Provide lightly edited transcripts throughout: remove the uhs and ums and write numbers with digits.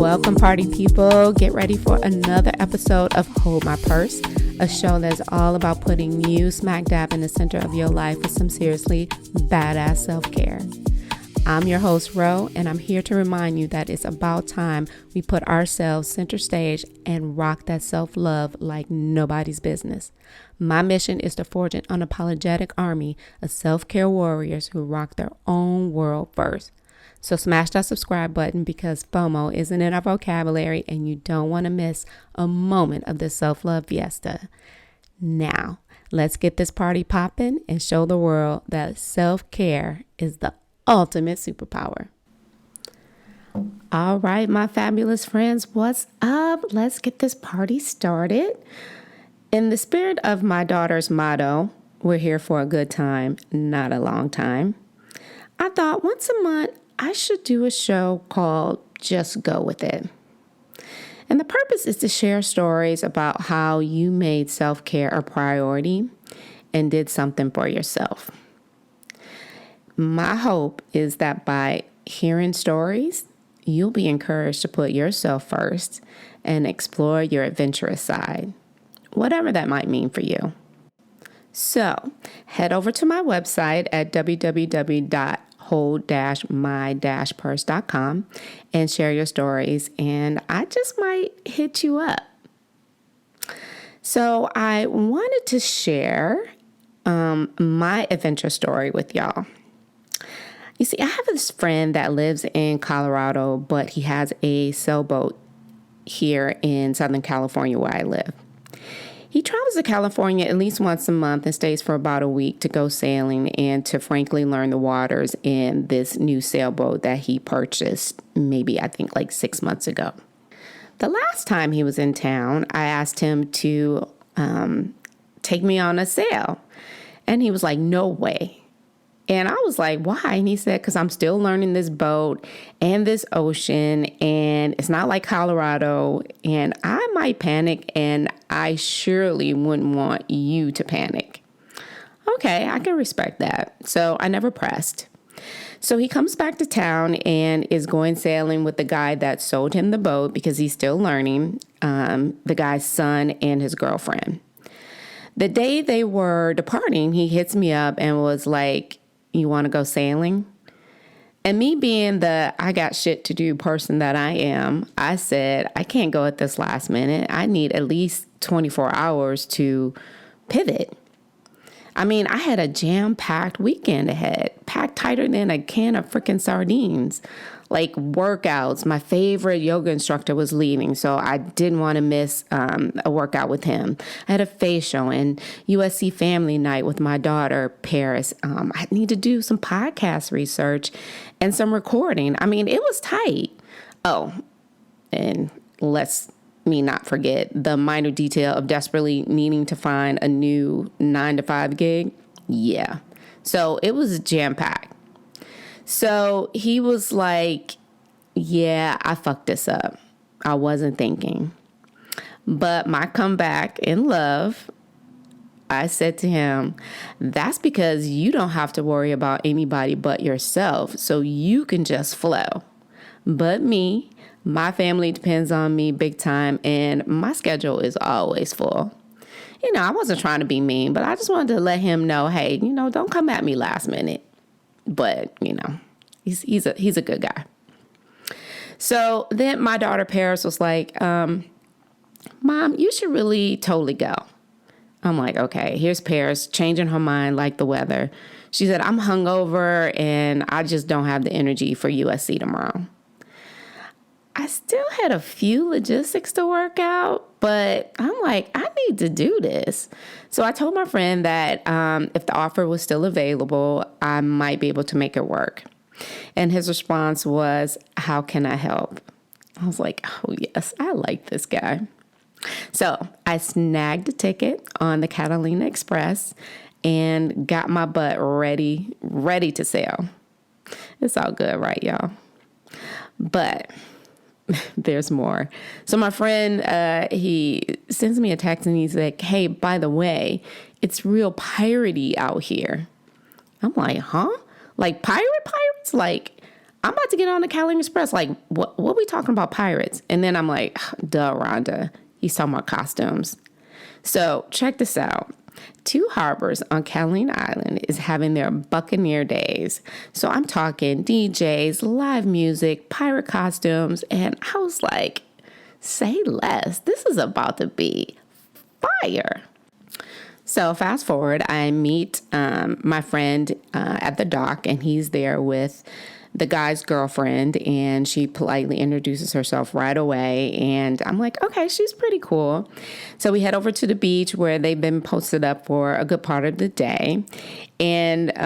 Welcome, party people. Get ready for another episode of Hold My Purse, a show that's all about putting you smack dab in the center of your life with some seriously badass self-care. I'm your host, Ro, and I'm here to remind you that it's about time we put ourselves center stage and rock that self-love like nobody's business. My mission is to forge an unapologetic army of self-care warriors who rock their own world first. So smash that subscribe button because FOMO isn't in our vocabulary and you don't want to miss a moment of this self-love fiesta. Now, let's get this party popping and show the world that self-care is the ultimate superpower. All right, my fabulous friends, what's up? Let's get this party started. In the spirit of my daughter's motto, we're here for a good time, not a long time, I thought once a month I should do a show called Just Go With It. And the purpose is to share stories about how you made self-care a priority and did something for yourself. My hope is that by hearing stories, you'll be encouraged to put yourself first and explore your adventurous side, whatever that might mean for you. So head over to my website at www.hold-my-purse.com and share your stories, and I just might hit you up. So I wanted to share my adventure story with y'all. You see, I have this friend that lives in Colorado, but he has a sailboat here in Southern California where I live. He travels to California at least once a month and stays for about a week to go sailing and to frankly learn the waters in this new sailboat that he purchased maybe I think like 6 months ago. The last time he was in town, I asked him to take me on a sail, and he was like, "No way." And I was like, "Why?" And he said, "Because I'm still learning this boat and this ocean, and it's not like Colorado, and I might panic, and I surely wouldn't want you to panic." Okay, I can respect that. So I never pressed. So he comes back to town and is going sailing with the guy that sold him the boat because he's still learning, the guy's son and his girlfriend. The day they were departing, he hits me up and was like, "You want to go sailing?" And me being the I got shit to do person that I am, I said, "I can't go at this last minute. I need at least 24 hours to pivot." I mean, I had a jam-packed weekend ahead, packed tighter than a can of freaking sardines. Like workouts, my favorite yoga instructor was leaving, so I didn't want to miss a workout with him. I had a facial and USC family night with my daughter, Paris. I need to do some podcast research and some recording. I mean, it was tight. Oh, and let's me not forget the minor detail of desperately needing to find a new 9-to-5 gig. Yeah, so it was jam-packed. So he was like, "Yeah, I fucked this up. I wasn't thinking." But my comeback in love, I said to him, "That's because you don't have to worry about anybody but yourself, so you can just flow. But me, my family depends on me big time, and my schedule is always full." You know, I wasn't trying to be mean, but I just wanted to let him know, hey, don't come at me last minute. But, he's a good guy. So then my daughter Paris was like, "Mom, you should really totally go." I'm like, okay, here's Paris changing her mind like the weather. She said, "I'm hungover and I just don't have the energy for USC tomorrow." I still had a few logistics to work out, but I'm like, I need to do this. So I told my friend that if the offer was still available, I might be able to make it work. And his response was, "How can I help?" I was like, oh, yes, I like this guy. So I snagged a ticket on the Catalina Express and got my butt ready to sail. It's all good, right, y'all? But there's more. So my friend, he sends me a text and he's like, "Hey, by the way, it's real piratey out here." I'm like, huh? Like pirates? Like, I'm about to get on the Cali Express. Like, what we talking about pirates? And then I'm like, duh, Rhonda. He's talking about costumes. So check this out. Two Harbors on Catalina Island is having their Buccaneer days. So I'm talking DJs, live music, pirate costumes. And I was like, say less. This is about to be fire. So fast forward, I meet my friend at the dock, and he's there with the guy's girlfriend, and she politely introduces herself right away. And I'm like, okay, she's pretty cool. So we head over to the beach where they've been posted up for a good part of the day. And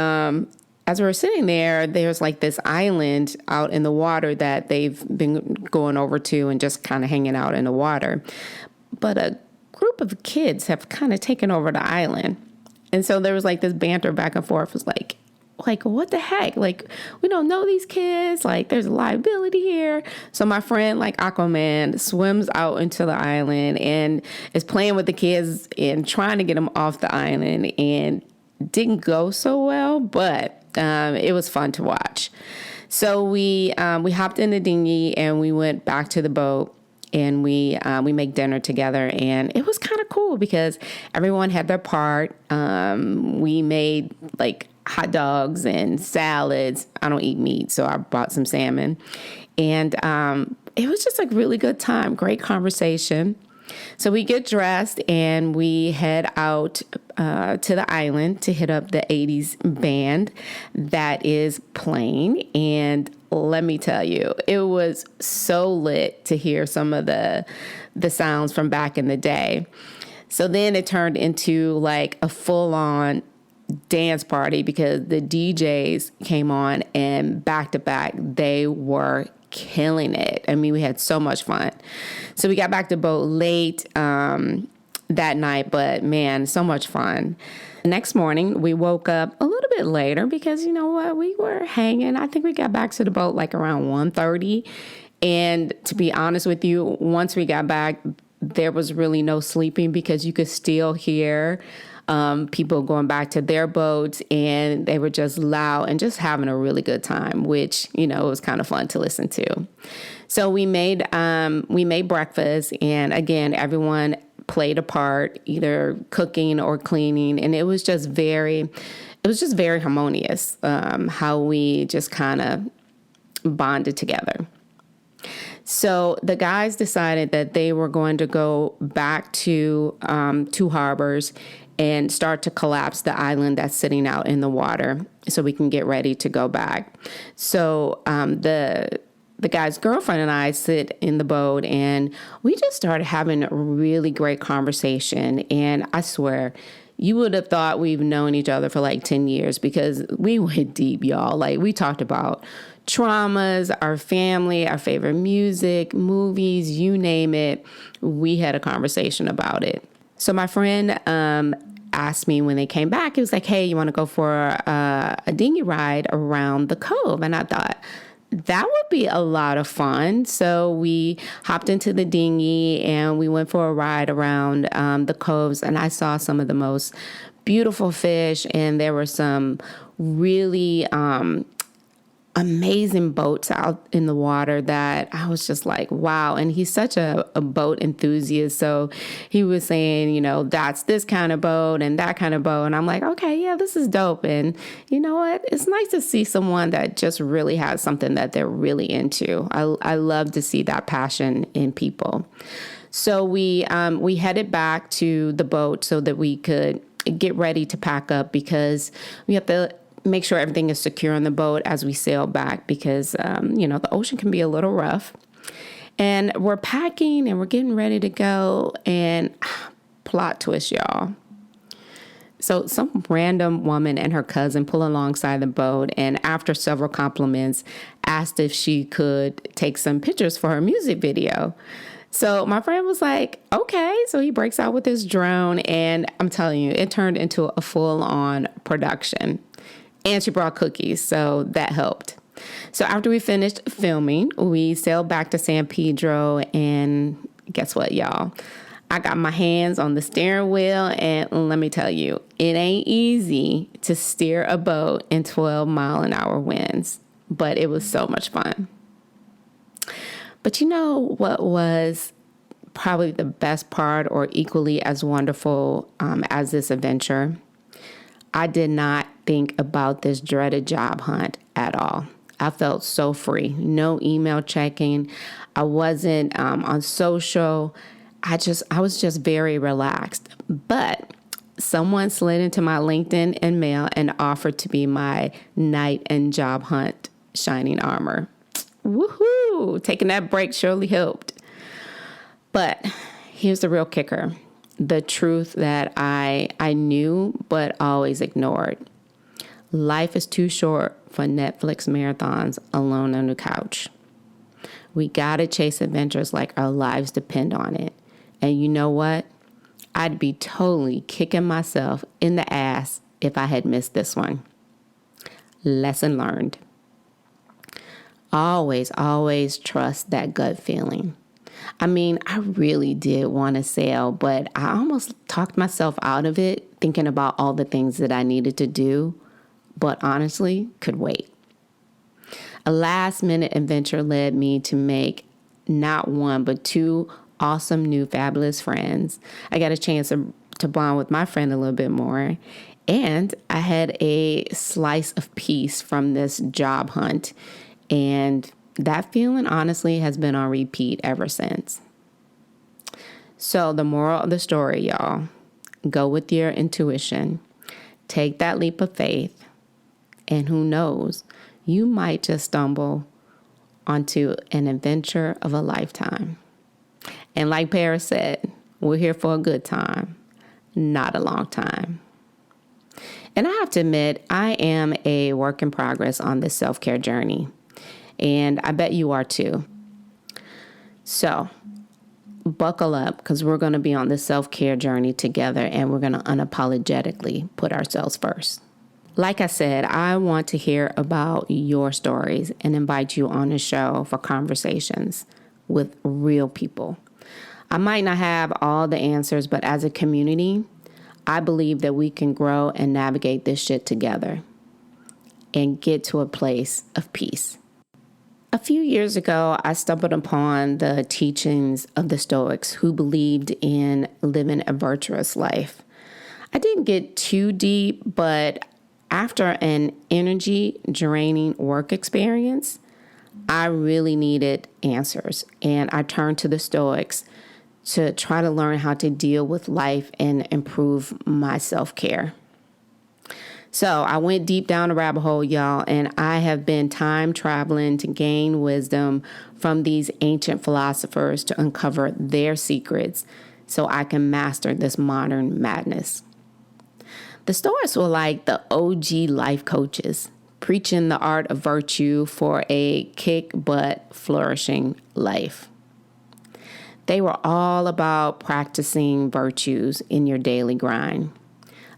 as we were sitting there, there's like this island out in the water that they've been going over to and just kind of hanging out in the water. But a group of kids have kind of taken over the island. And so there was like this banter back and forth. It was like, what the heck? Like, we don't know these kids. Like, there's a liability here. So my friend, like Aquaman, swims out into the island and is playing with the kids and trying to get them off the island. And didn't go so well, but it was fun to watch. So we hopped in the dinghy and we went back to the boat. And we make dinner together, and it was kind of cool because everyone had their part. We made like hot dogs and salads. I don't eat meat, so I bought some salmon, and it was just like really good time, great conversation. So we get dressed and we head out to the island to hit up the 80s band that is playing. And let me tell you, it was so lit to hear some of the sounds from back in the day. So then it turned into like a full-on dance party because the DJs came on, and back to back, they were killing it. I mean, we had so much fun. So we got back to boat late that night, but man, so much fun. The next morning, we woke up a little bit later because, you know what, we were hanging. I think we got back to the boat like around 1:30. And to be honest with you, once we got back, there was really no sleeping because you could still hear people going back to their boats, and they were just loud and just having a really good time, which, you know, it was kind of fun to listen to. So we made breakfast, and again, everyone played a part, either cooking or cleaning, and it was just very harmonious how we just kind of bonded together. So the guys decided that they were going to go back to Two Harbors and start to collapse the island that's sitting out in the water so we can get ready to go back. So the guy's girlfriend and I sit in the boat, and we just started having a really great conversation. And I swear, you would have thought we've known each other for like 10 years because we went deep, y'all. Like, we talked about traumas, our family, our favorite music, movies, you name it. We had a conversation about it. So my friend asked me when they came back, it was like, hey, you want to go for a dinghy ride around the cove? And I thought, that would be a lot of fun. So we hopped into the dinghy and we went for a ride around the coves, and I saw some of the most beautiful fish, and there were some really amazing boats out in the water that I was just like, wow. And he's such a boat enthusiast. So he was saying, you know, that's this kind of boat and that kind of boat. And I'm like, okay, yeah, this is dope. And you know what? It's nice to see someone that just really has something that they're really into. I love to see that passion in people. So we headed back to the boat so that we could get ready to pack up because we have to make sure everything is secure on the boat as we sail back because, you know, the ocean can be a little rough. And we're packing and we're getting ready to go, and plot twist, y'all. So some random woman and her cousin pull alongside the boat, and after several compliments, asked if she could take some pictures for her music video. So my friend was like, okay. So he breaks out with his drone, and I'm telling you, it turned into a full-on production. And she brought cookies, so that helped. So after we finished filming, we sailed back to San Pedro, and guess what, y'all? I got my hands on the steering wheel, and let me tell you, it ain't easy to steer a boat in 12-mile-an-hour winds. but it was so much fun. But you know what was probably the best part, or equally as wonderful as this adventure? I did not think about this dreaded job hunt at all. I felt so free. No email checking. I wasn't on social. I was just very relaxed. But someone slid into my LinkedIn and mail and offered to be my night and job hunt shining armor. Woohoo! Taking that break surely helped. But here's the real kicker. The truth that I knew but always ignored. Life is too short for Netflix marathons alone on the couch. We gotta chase adventures like our lives depend on it. And you know what? I'd be totally kicking myself in the ass if I had missed this one. Lesson learned. Always, always trust that gut feeling. I mean, I really did want to sail, but I almost talked myself out of it, thinking about all the things that I needed to do, but honestly, could wait. A last-minute adventure led me to make not one, but two awesome new fabulous friends. I got a chance to bond with my friend a little bit more, and I had a slice of peace from this job hunt, and that feeling, honestly, has been on repeat ever since. So the moral of the story, y'all, go with your intuition, take that leap of faith, and who knows, you might just stumble onto an adventure of a lifetime. And like Paris said, we're here for a good time, not a long time. And I have to admit, I am a work in progress on this self-care journey. And I bet you are too. So buckle up, because we're going to be on this self-care journey together, and we're going to unapologetically put ourselves first. Like I said, I want to hear about your stories and invite you on the show for conversations with real people. I might not have all the answers, but as a community, I believe that we can grow and navigate this shit together and get to a place of peace. A few years ago, I stumbled upon the teachings of the Stoics, who believed in living a virtuous life. I didn't get too deep, but after an energy-draining work experience, I really needed answers, and I turned to the Stoics to try to learn how to deal with life and improve my self-care. So I went deep down the rabbit hole, y'all, and I have been time traveling to gain wisdom from these ancient philosophers to uncover their secrets so I can master this modern madness. The Stoics were like the OG life coaches, preaching the art of virtue for a kick-butt flourishing life. They were all about practicing virtues in your daily grind,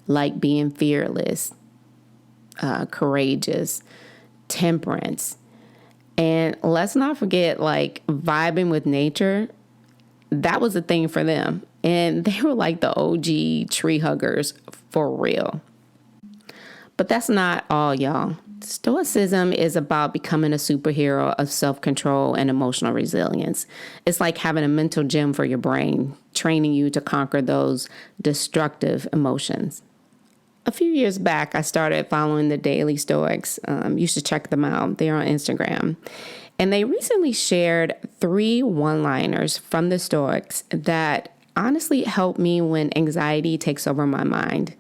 like being fearless, courageous, temperance, and let's not forget, like, vibing with nature. That was a thing for them, and they were like the OG tree huggers for real. But that's not all, y'all. Stoicism is about becoming a superhero of self-control and emotional resilience. It's like having a mental gym for your brain, training you to conquer those destructive emotions. A few years back, I started following the Daily Stoics. You should check them out. They're on Instagram. And they recently shared 3 one-liners from the Stoics that honestly helped me when anxiety takes over my mind.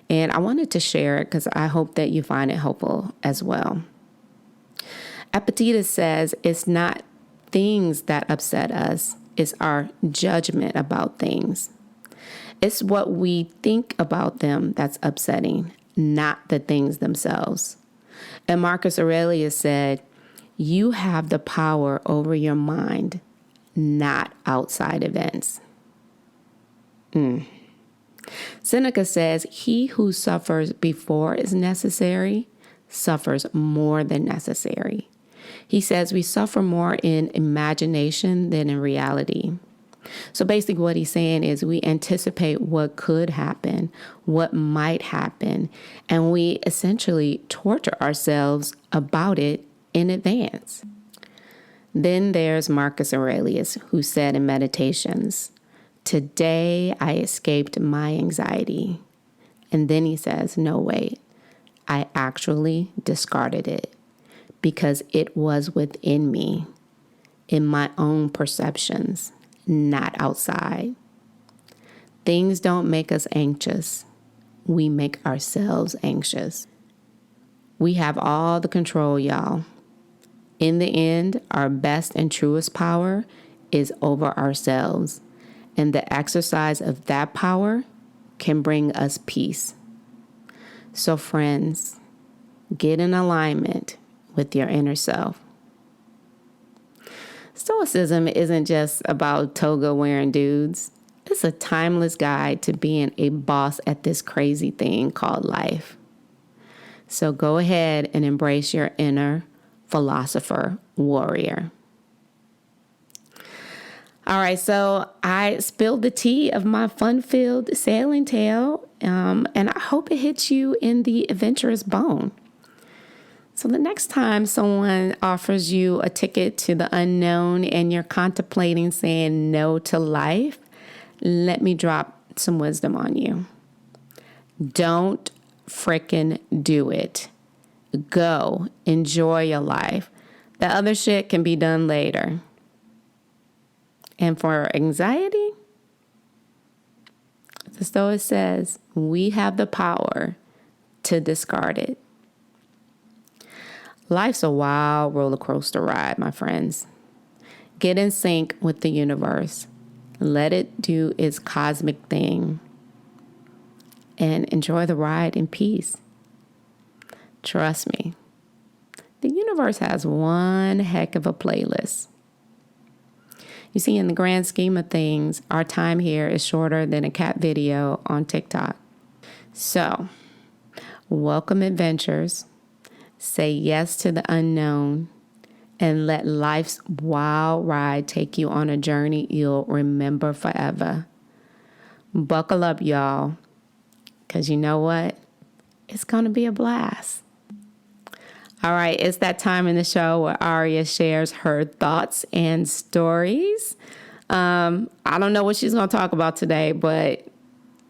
And I wanted to share it because I hope that you find it helpful as well. Epictetus says, it's not things that upset us, it's our judgment about things. It's what we think about them that's upsetting, not the things themselves. And Marcus Aurelius said, you have the power over your mind, not outside events. Seneca says, he who suffers before is necessary suffers more than necessary. He says we suffer more in imagination than in reality. So basically what he's saying is we anticipate what could happen, what might happen, and we essentially torture ourselves about it in advance. Then there's Marcus Aurelius, who said in Meditations, "Today I escaped my anxiety." And then he says, "No, wait, I actually discarded it because it was within me, in my own perceptions, not outside." Things don't make us anxious. We make ourselves anxious. We have all the control, y'all. In the end, our best and truest power is over ourselves, and the exercise of that power can bring us peace. So friends, get in alignment with your inner self. Stoicism isn't just about toga wearing dudes. It's a timeless guide to being a boss at this crazy thing called life. So go ahead and embrace your inner philosopher warrior. All right, so I spilled the tea of my fun-filled sailing tale, and I hope it hits you in the adventurous bone. So the next time someone offers you a ticket to the unknown and you're contemplating saying no to life, let me drop some wisdom on you. Don't frickin' do it. Go. Enjoy your life. The other shit can be done later. And for anxiety, the Stoic says we have the power to discard it. Life's a wild roller coaster ride, my friends. Get in sync with the universe. Let it do its cosmic thing. And enjoy the ride in peace. Trust me, the universe has one heck of a playlist. You see, in the grand scheme of things, our time here is shorter than a cat video on TikTok. So, welcome adventures. Say yes to the unknown. And let life's wild ride take you on a journey you'll remember forever. Buckle up, y'all. Because you know what? It's going to be a blast. All right, it's that time in the show where Aria shares her thoughts and stories. I don't know what she's going to talk about today, but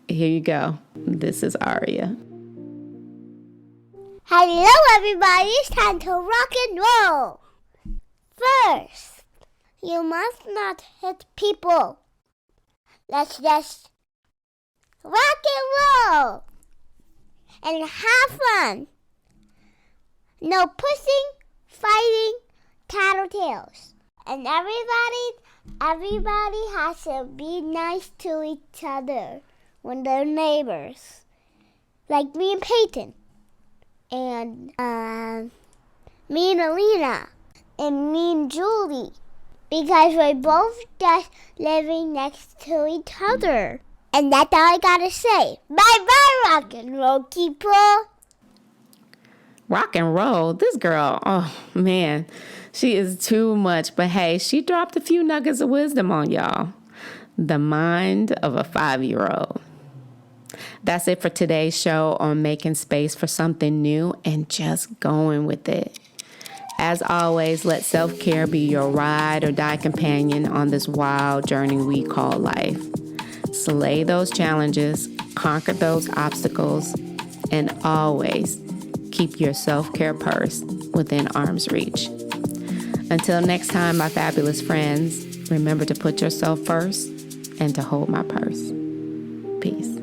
here you go. This is Aria. Hello, everybody. It's time to rock and roll. First, you must not hit people. Let's just rock and roll and have fun. No pushing, fighting, tattletales. And everybody has to be nice to each other when they're neighbors. Like me and Peyton. And me and Alina. And me and Julie. Because we're both just living next to each other. And that's all I gotta say. Bye-bye, rock and roll people. Rock and roll? This girl, oh man, she is too much. But hey, she dropped a few nuggets of wisdom on y'all. The mind of a 5-year-old. That's it for today's show on making space for something new and just going with it. As always, let self-care be your ride or die companion on this wild journey we call life. Slay those challenges, conquer those obstacles, and always keep your self-care purse within arm's reach. Until next time, my fabulous friends, remember to put yourself first and to hold my purse. Peace.